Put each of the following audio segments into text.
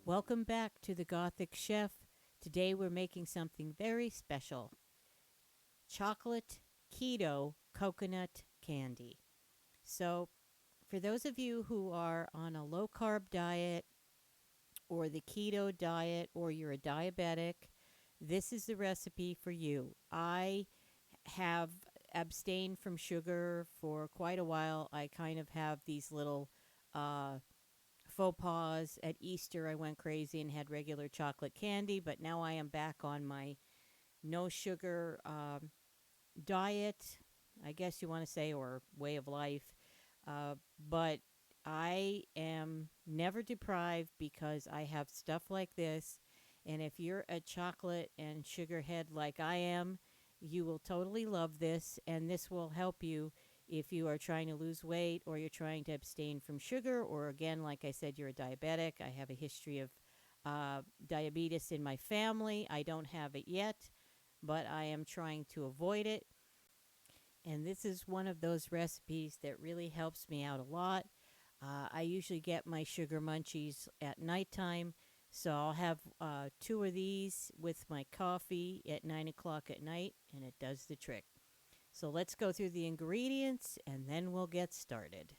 Welcome back to the Gothic Chef. Today we're making something very special: chocolate keto coconut candy. So, for those of you who are on a low carb diet or the keto diet or you're a diabetic, this is the recipe for you. I have abstained from sugar for quite a while. I kind of have these little uh, faux pas. At Easter, I went crazy and had regular chocolate candy, but now I am back on my no sugar diet, I guess you want to say, or way of life. But I am never deprived because I have stuff like this. And if you're a chocolate and sugar head like I am, you will totally love this. And this will help you if you are trying to lose weight or you're trying to abstain from sugar. Or again, like I said, you're a diabetic. I have a history of diabetes in my family. I don't have it yet, but I am trying to avoid it. And this is one of those recipes that really helps me out a lot. I usually get my sugar munchies at nighttime, so I'll have two of these with my coffee at 9 o'clock at night, and it does the trick. So let's go through the ingredients, and then we'll get started.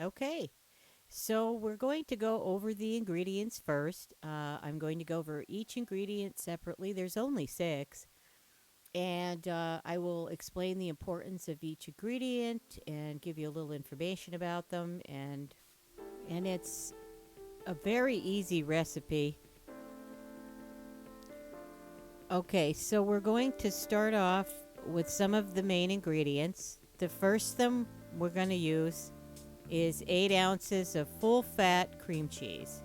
Okay, so we're going to go over the ingredients first. I'm going to go over each ingredient separately. There's only six. And I will explain the importance of each ingredient and give you a little information about them. And it's a very easy recipe. Okay, so we're going to start off with some of the main ingredients. The first thing we're going to use is 8 ounces of full-fat cream cheese.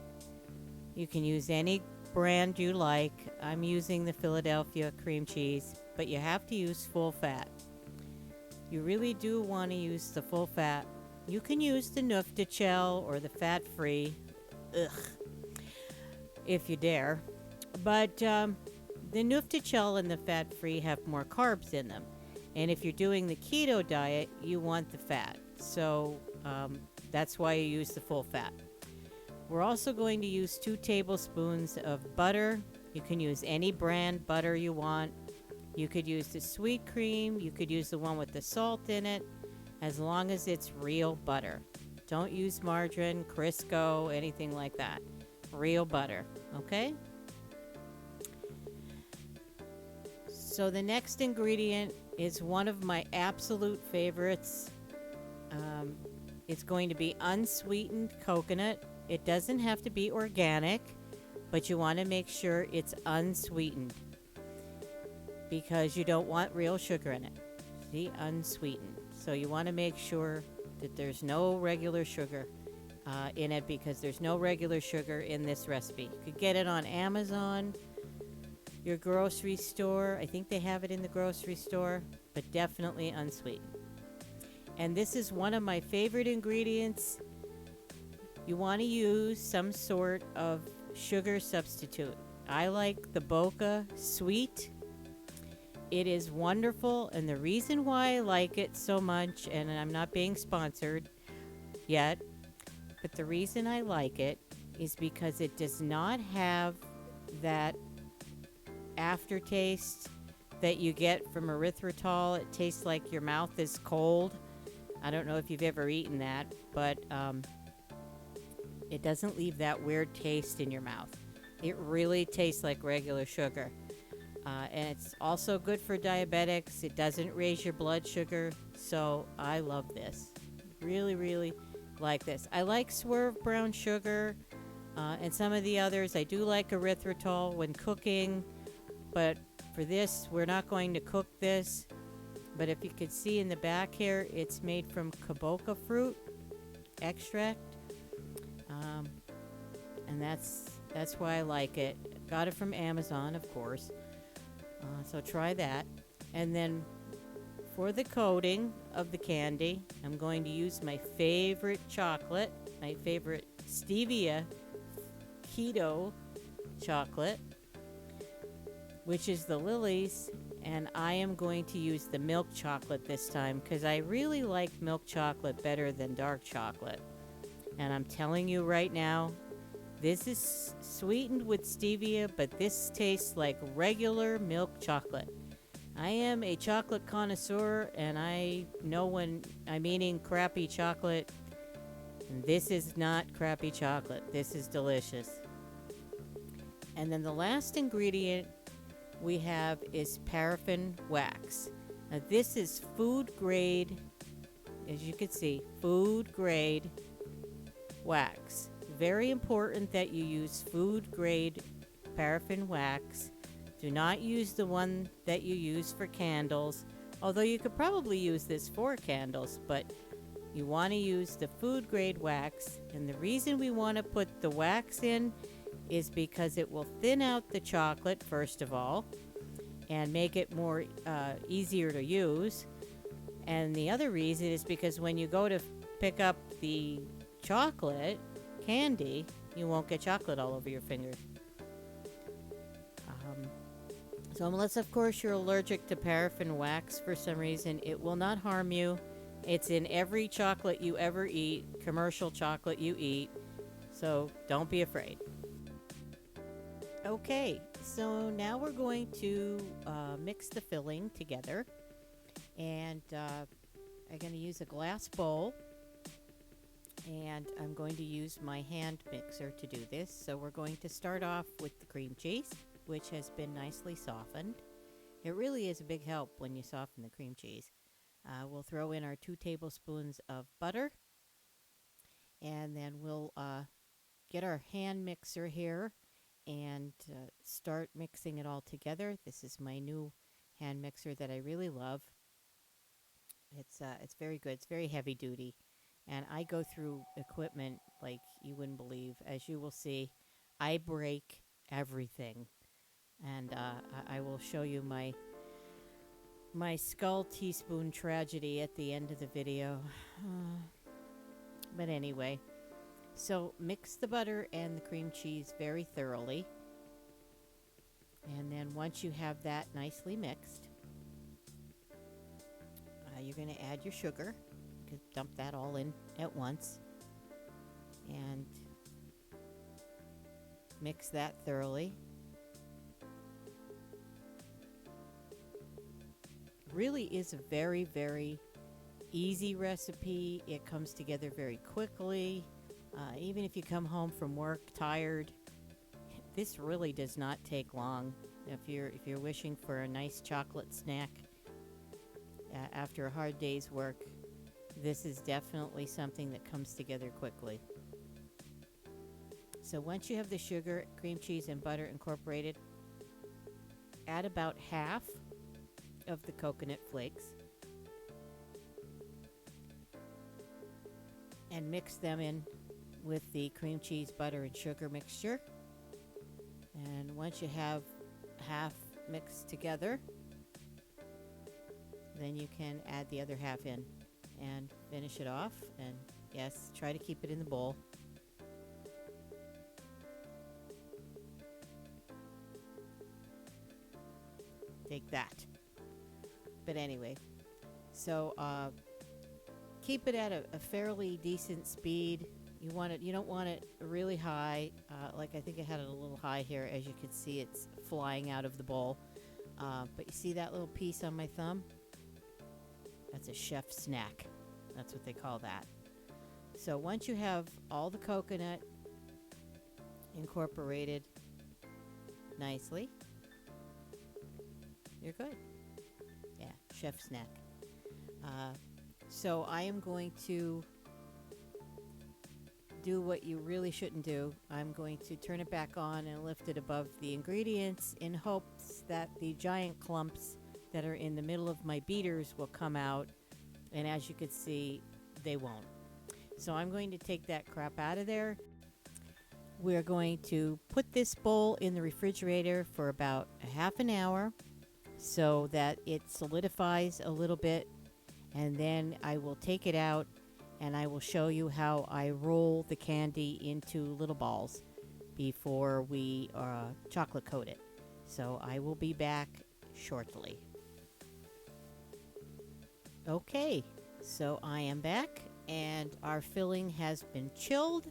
You can use any brand you like. I'm using the Philadelphia cream cheese, but you have to use full fat. You really do want to use the full fat. You can use the Nuftachel or the fat-free, if you dare. But the Nuftachel and the fat-free have more carbs in them. And if you're doing the keto diet, you want the fat. So that's why you use the full fat. We're also going to use 2 tablespoons of butter. You can use any brand butter you want. You could use the sweet cream. You could use the one with the salt in it, as long as it's real butter. Don't use margarine, Crisco, anything like that. Real butter, okay? So the next ingredient is one of my absolute favorites. It's going to be unsweetened coconut. It doesn't have to be organic, but you want to make sure it's unsweetened because you don't want real sugar in it. See, unsweetened. So you want to make sure that there's no regular sugar in it because there's no regular sugar in this recipe. You could get it on Amazon, your grocery store. I think they have it in the grocery store, but definitely unsweetened. And this is one of my favorite ingredients. You want to use some sort of sugar substitute. I like the Boca Sweet. It is wonderful, and the reason why I like it so much, and I'm not being sponsored yet, but the reason I like it is because it does not have that aftertaste that you get from erythritol. It tastes like your mouth is cold. I don't know if you've ever eaten that, but it doesn't leave that weird taste in your mouth. It really tastes like regular sugar. And it's also good for diabetics. It doesn't raise your blood sugar. So I love this. Really, really like this. I like Swerve brown sugar and some of the others. I do like erythritol when cooking. But for this, we're not going to cook this. But if you could see in the back here, it's made from kaboka fruit extract. And that's why I like it. Got it from Amazon, of course. So try that. And then for the coating of the candy, I'm going to use my favorite chocolate, my favorite stevia keto chocolate, which is the Lily's. And I am going to use the milk chocolate this time because I really like milk chocolate better than dark chocolate. And I'm telling you right now, this is sweetened with stevia, but this tastes like regular milk chocolate. I am a chocolate connoisseur, and I know when I'm eating crappy chocolate. And this is not crappy chocolate. This is delicious. And then the last ingredient we have is paraffin wax. Now this is food grade, as you can see, food grade wax. Very important that you use food grade paraffin wax. Do not use the one that you use for candles, although you could probably use this for candles, but you want to use the food grade wax. And the reason we want to put the wax in is because it will thin out the chocolate, first of all, and make it more easier to use. And the other reason is because when you go to pick up the chocolate candy, you won't get chocolate all over your fingers. So unless, of course, you're allergic to paraffin wax for some reason, it will not harm you. It's in every chocolate you ever eat, commercial chocolate you eat, so don't be afraid. Okay, so now we're going to mix the filling together, and I'm going to use a glass bowl, and I'm going to use my hand mixer to do this. So we're going to start off with the cream cheese, which has been nicely softened. It really is a big help when you soften the cream cheese. We'll throw in our 2 tablespoons of butter, and then we'll get our hand mixer here and start mixing it all together. This is my new hand mixer that I really love. It's very good. It's very heavy duty, and I go through equipment like you wouldn't believe. As you will see, I break everything, and I will show you my skull teaspoon tragedy at the end of the video. But anyway, so mix the butter and the cream cheese very thoroughly. And then once you have that nicely mixed, you're going to add your sugar. You can dump that all in at once. And mix that thoroughly. Really is a very, very easy recipe. It comes together very quickly. Even if you come home from work tired, this really does not take long. If you're wishing for a nice chocolate snack after a hard day's work, this is definitely something that comes together quickly. So once you have the sugar, cream cheese, and butter incorporated, add about half of the coconut flakes and mix them in with the cream cheese, butter, and sugar mixture. And once you have half mixed together, then you can add the other half in and finish it off. And yes, try to keep it in the bowl. Take that. But anyway, so keep it at a fairly decent speed. You don't want it really high. Like I think I had it a little high here. As you can see, it's flying out of the bowl. But you see that little piece on my thumb? That's a chef snack. That's what they call that. So once you have all the coconut incorporated nicely, you're good. Yeah, chef snack. So I am going to do what you really shouldn't do. I'm going to turn it back on and lift it above the ingredients in hopes that the giant clumps that are in the middle of my beaters will come out. And as you can see, they won't. So I'm going to take that crap out of there. We're going to put this bowl in the refrigerator for about a half an hour so that it solidifies a little bit. And then I will take it out and I will show you how I roll the candy into little balls before we chocolate coat it. So I will be back shortly. Okay, so I am back And our filling has been chilled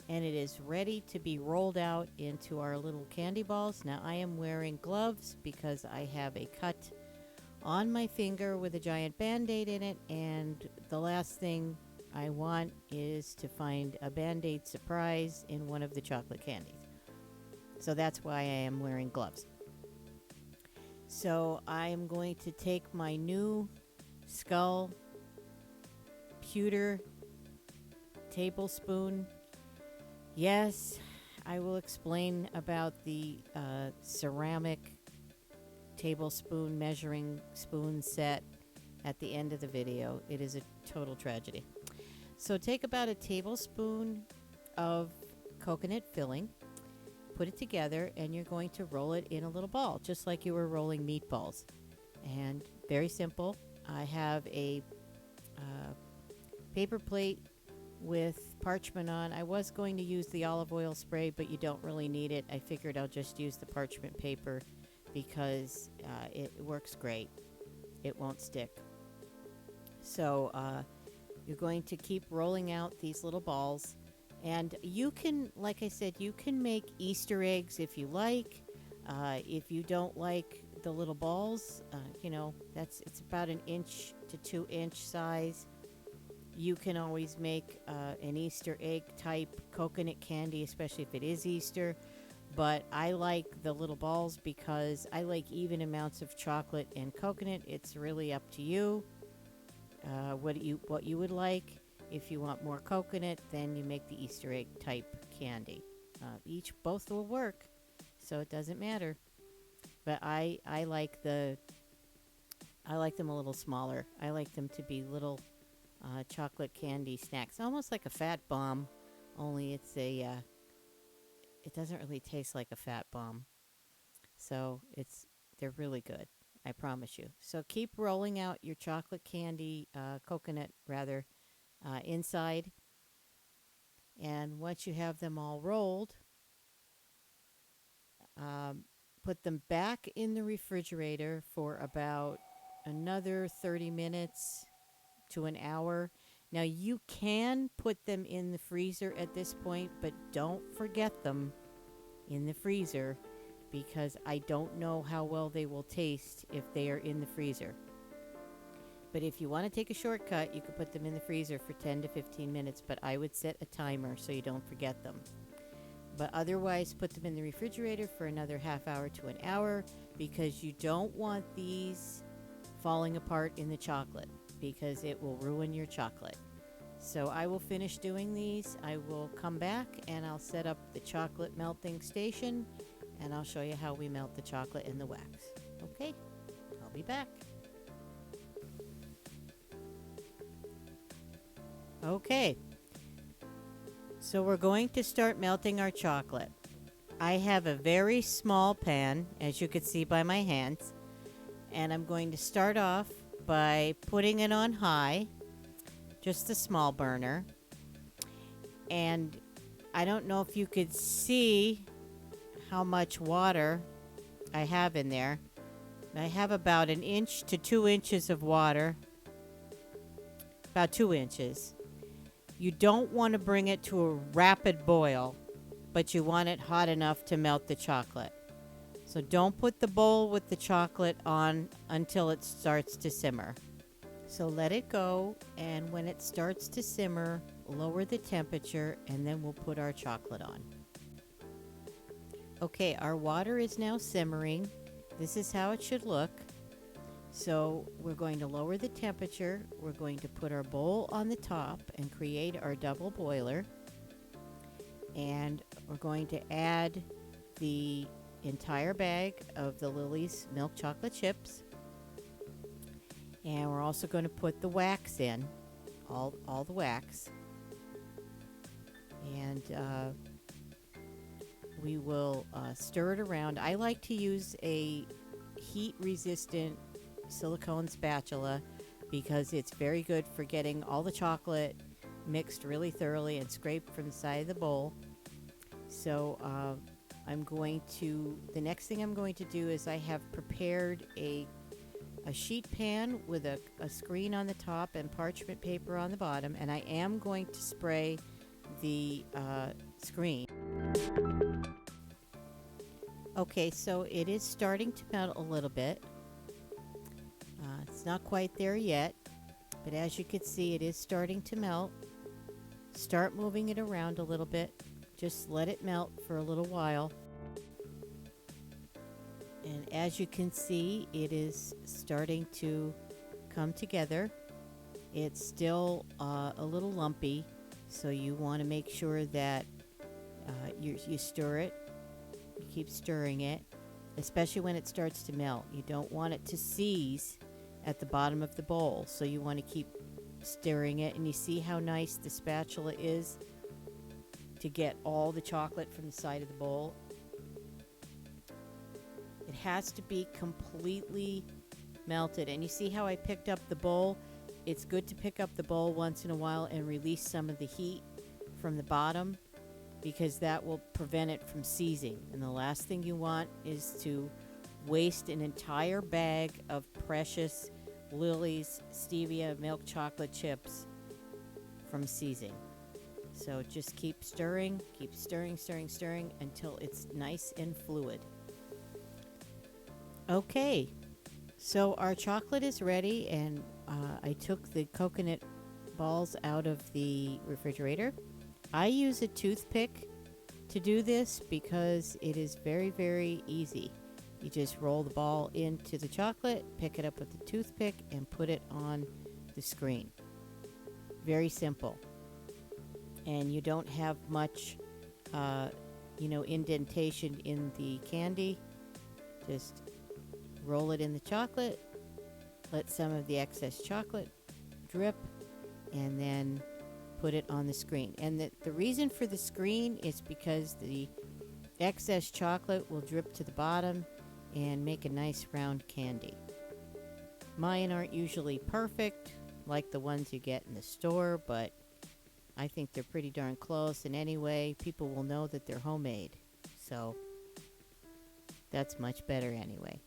and it is ready to be rolled out into our little candy balls. Now I am wearing gloves because I have a cut on my finger with a giant band-aid in it, and the last thing I want is to find a band-aid surprise in one of the chocolate candies. So that's why I am wearing gloves. So I am going to take my new skull pewter tablespoon. Yes, I will explain about the ceramic tablespoon measuring spoon set at the end of the video. It is a total tragedy. So take about a tablespoon of coconut filling, put it together, and you're going to roll it in a little ball, just like you were rolling meatballs. And very simple. I have a paper plate with parchment on. I was going to use the olive oil spray, but you don't really need it. I figured I'll just use the parchment paper because it works great. It won't stick. So you're going to keep rolling out these little balls. And you can, like I said, you can make Easter eggs if you like. If you don't like the little balls, it's about an inch to 2 inch size. You can always make an Easter egg type coconut candy, especially if it is Easter. But I like the little balls because I like even amounts of chocolate and coconut. It's really up to you what you would like. If you want more coconut, then you make the Easter egg type candy. Both will work, so it doesn't matter. But I like them a little smaller. I like them to be little chocolate candy snacks, almost like a fat bomb, only it doesn't really taste like a fat bomb. So they're really good, I promise you. So keep rolling out your chocolate candy, coconut rather, inside. And once you have them all rolled, put them back in the refrigerator for about another 30 minutes to an hour. Now you can put them in the freezer at this point, but don't forget them in the freezer because I don't know how well they will taste if they are in the freezer. But if you want to take a shortcut, you could put them in the freezer for 10 to 15 minutes, but I would set a timer so you don't forget them. But otherwise, put them in the refrigerator for another half hour to an hour because you don't want these falling apart in the chocolate because it will ruin your chocolate. So I will finish doing these. I will come back and I'll set up the chocolate melting station and I'll show you how we melt the chocolate in the wax. Okay, I'll be back. Okay, so we're going to start melting our chocolate. I have a very small pan, as you can see by my hands, and I'm going to start off by putting it on high, just a small burner. And I don't know if you could see how much water I have in there. I have about 1 inch to 2 inches of water, about 2 inches. You don't want to bring it to a rapid boil, but you want it hot enough to melt the chocolate. So don't put the bowl with the chocolate on until it starts to simmer. So let it go, and when it starts to simmer, lower the temperature, and then we'll put our chocolate on. Okay, our water is now simmering. This is how it should look. So we're going to lower the temperature. We're going to put our bowl on the top and create our double boiler. And we're going to add the entire bag of the Lily's milk chocolate chips. And we're also going to put the wax in, all the wax. And we will stir it around. I like to use a heat-resistant silicone spatula because it's very good for getting all the chocolate mixed really thoroughly and scraped from the side of the bowl. So the next thing I'm going to do is I have prepared a a sheet pan with a screen on the top and parchment paper on the bottom, and I am going to spray the screen. Okay, so it is starting to melt a little bit. It's not quite there yet, but as you can see, it is starting to melt. Start moving it around a little bit. Just let it melt for a little while. And as you can see, it is starting to come together. It's still a little lumpy, so you want to make sure that you stir it. You keep stirring it, especially when it starts to melt. You don't want it to seize at the bottom of the bowl, so you want to keep stirring it. And you see how nice the spatula is to get all the chocolate from the side of the bowl. It has to be completely melted. And you see how I picked up the bowl? It's good to pick up the bowl once in a while and release some of the heat from the bottom, because that will prevent it from seizing. And the last thing you want is to waste an entire bag of precious Lily's stevia milk chocolate chips from seizing. So just keep stirring, stirring until it's nice and fluid. Okay, so our chocolate is ready, and I took the coconut balls out of the refrigerator. I use a toothpick to do this because it is very, very easy. You just roll the ball into the chocolate, pick it up with the toothpick, and put it on the screen. Very simple. And you don't have much, indentation in the candy. Just roll it in the chocolate, let some of the excess chocolate drip, and then put it on the screen. And the reason for the screen is because the excess chocolate will drip to the bottom and make a nice round candy. Mine aren't usually perfect like the ones you get in the store, but I think they're pretty darn close, and anyway, people will know that they're homemade. So that's much better anyway.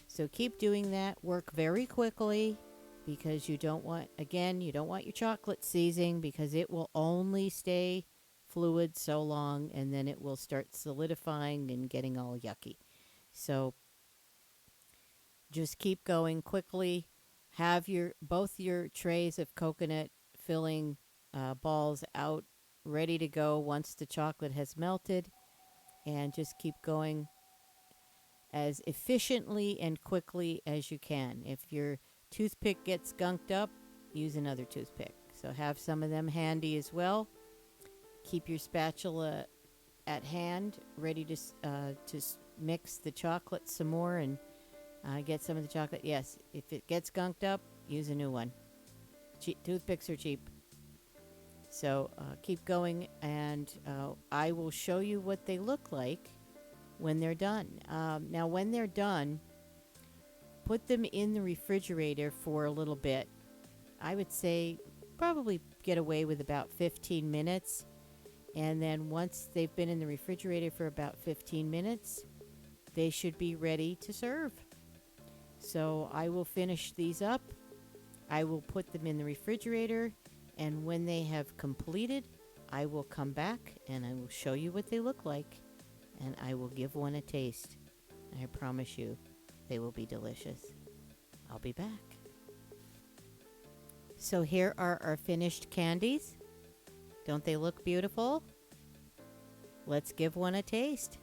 So keep doing that. Work very quickly, because you don't want your chocolate seizing, because it will only stay fluid so long, and then it will start solidifying and getting all yucky. So just keep going quickly. Have both your trays of coconut filling balls out, ready to go once the chocolate has melted, and just keep going as efficiently and quickly as you can. If your toothpick gets gunked up, use another toothpick. So have some of them handy as well. Keep your spatula at hand, ready to mix the chocolate some more and get some of the chocolate. Yes, if it gets gunked up, use a new one. Toothpicks are cheap. So keep going, and I will show you what they look like when they're done. Now, when they're done, put them in the refrigerator for a little bit. I would say probably get away with about 15 minutes. And then once they've been in the refrigerator for about 15 minutes, they should be ready to serve. So I will finish these up. I will put them in the refrigerator, and when they have completed, I will come back and I will show you what they look like, and I will give one a taste. I promise you, they will be delicious. I'll be back. So here are our finished candies. Don't they look beautiful? Let's give one a taste.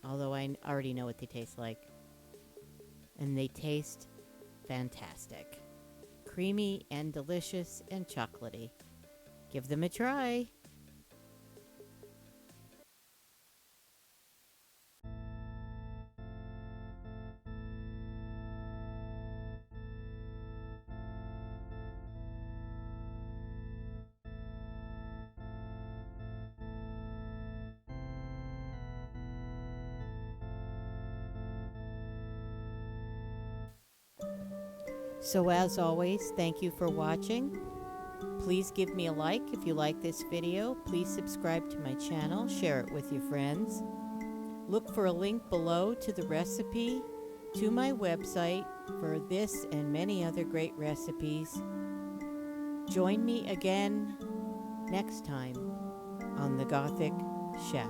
Although I already know what they taste like. And they taste fantastic. Creamy and delicious and chocolatey. Give them a try. So as always, thank you for watching. Please give me a like if you like this video. Please subscribe to my channel. Share it with your friends. Look for a link below to the recipe to my website for this and many other great recipes. Join me again next time on The Gothic Chef.